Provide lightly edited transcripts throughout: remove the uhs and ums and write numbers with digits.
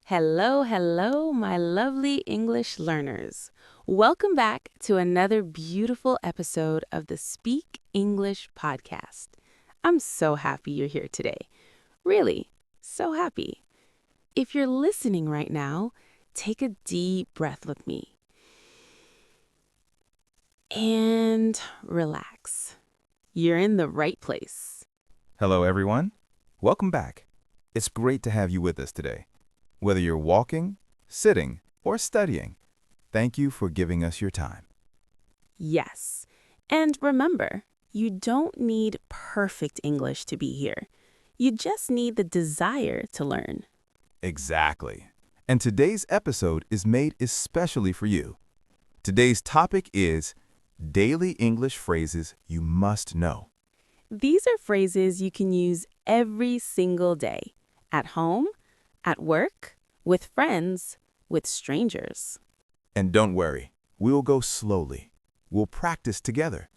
Hello, hello, my lovely English learners. Welcome back to another beautiful episode of the Speak English podcast. I'm so happy you're here today. Really, so happy. If you're listening right now, take a deep breath with me. And relax. You're in the right place. Hello, everyone. Welcome back. It's great to have you with us today. Whether you're walking, sitting, or studying, thank you for giving us your time. Yes. And remember, you don't need perfect English to be here. You just need the desire to learn. Exactly. And today's episode is made especially for you. Today's topic is daily English phrases you must know. These are phrases you can use every single day, at home, at work, with friends, with strangers. And don't worry, we'll go slowly. We'll practice together.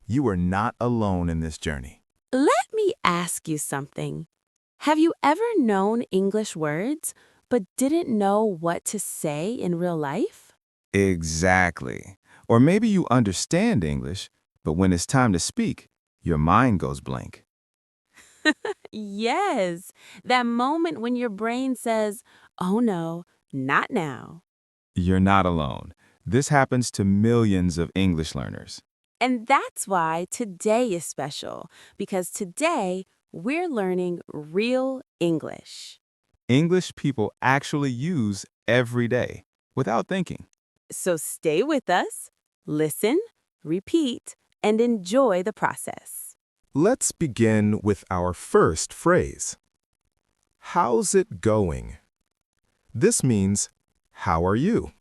You are not alone in this journey. Let me ask you something. Have you ever known English words but didn't know what to say in real life? Exactly. Or maybe you understand English, but when it's time to speak, your mind goes blank. Yes, that moment when your brain says, "Oh no, not now." You're not alone. This happens to millions of English learners. And that's why today is special, because today we're learning real English. English people actually use every day without thinking. So stay with us, listen, repeat, and enjoy the process. Let's begin with our first phrase. How's it going? This means, how are you?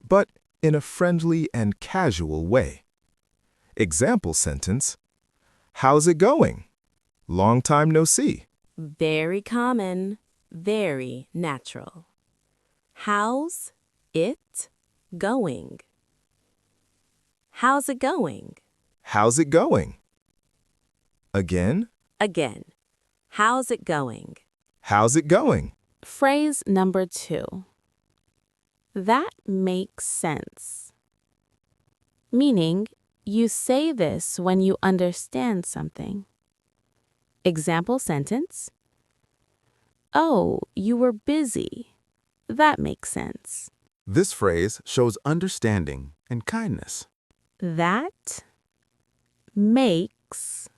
But in a friendly and casual way. Example sentence, how's it going? Long time no see. Very common, very natural. How's it going? How's it going? How's it going? Again, Again, how's it going? how's it going? Phrase number 2. That makes sense. Meaning, you say this when you understand something. Example sentence. Oh, you were busy. That makes sense. This phrase shows understanding and kindness. That makes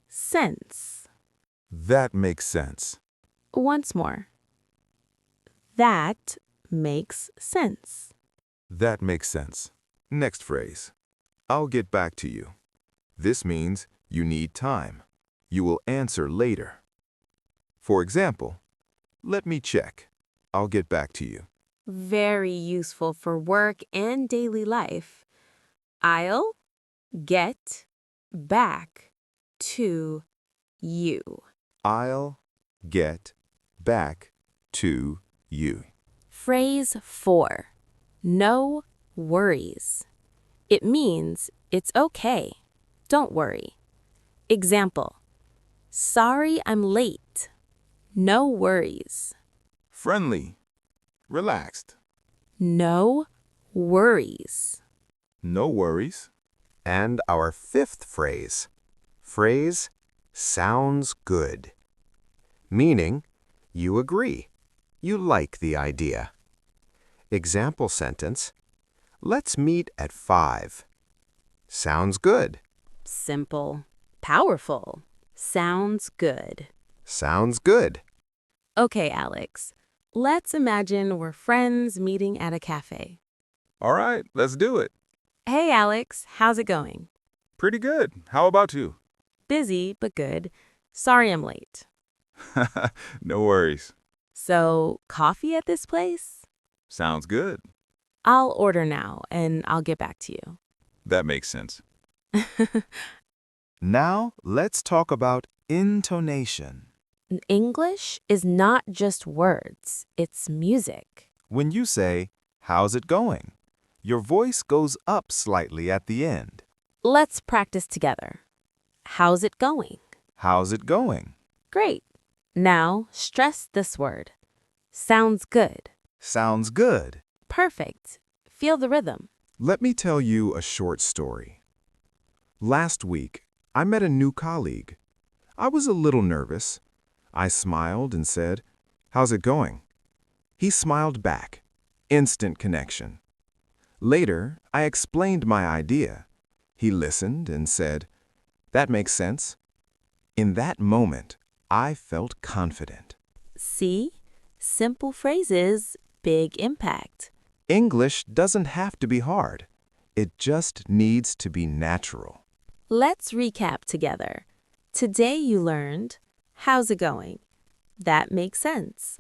sense. That makes sense. Once more. That makes sense. That makes sense. Next phrase. I'll get back to you. This means you need time. You will answer later. For example, let me check. I'll get back to you. Very useful for work and daily life. I'll get back to you. I'll get back to you. Phrase 4. No worries. It means it's okay. Don't worry. Example. Sorry I'm late. No worries. Friendly. Relaxed. No worries. No worries. And our fifth phrase. Phrase sounds good. Meaning, you agree. You like the idea. Example sentence. Let's meet at 5. Sounds good. Simple. Powerful. Sounds good. Sounds good. Okay, Alex. Let's imagine we're friends meeting at a cafe. All right, let's do it. Hey, Alex. How's it going? Pretty good. How about you? Busy, but good. Sorry I'm late. No worries. So, coffee at this place? Sounds good. I'll order now, and I'll get back to you. That makes sense. Now, let's talk about intonation. English is not just words, it's music. When you say, how's it going? Your voice goes up slightly at the end. Let's practice together. How's it going? How's it going? Great. Now, stress this word. Sounds good. Sounds good. Perfect. Feel the rhythm. Let me tell you a short story. Last week, I met a new colleague. I was a little nervous. I smiled and said, "How's it going?" He smiled back. Instant connection. Later, I explained my idea. He listened and said, "That makes sense." In that moment, I felt confident. See? Simple phrases, big impact. English doesn't have to be hard. It just needs to be natural. Let's recap together. Today you learned, how's it going? That makes sense.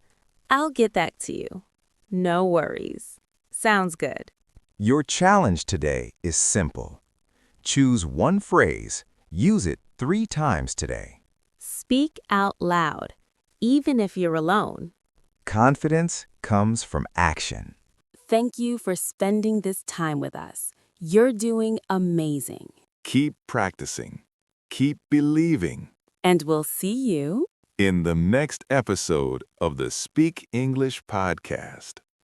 I'll get that to you. No worries. Sounds good. Your challenge today is simple. Choose one phrase, use it 3 times today. Speak out loud, even if you're alone. Confidence comes from action. Thank you for spending this time with us. You're doing amazing. Keep practicing. Keep believing. And we'll see you In the next episode of the Speak English podcast.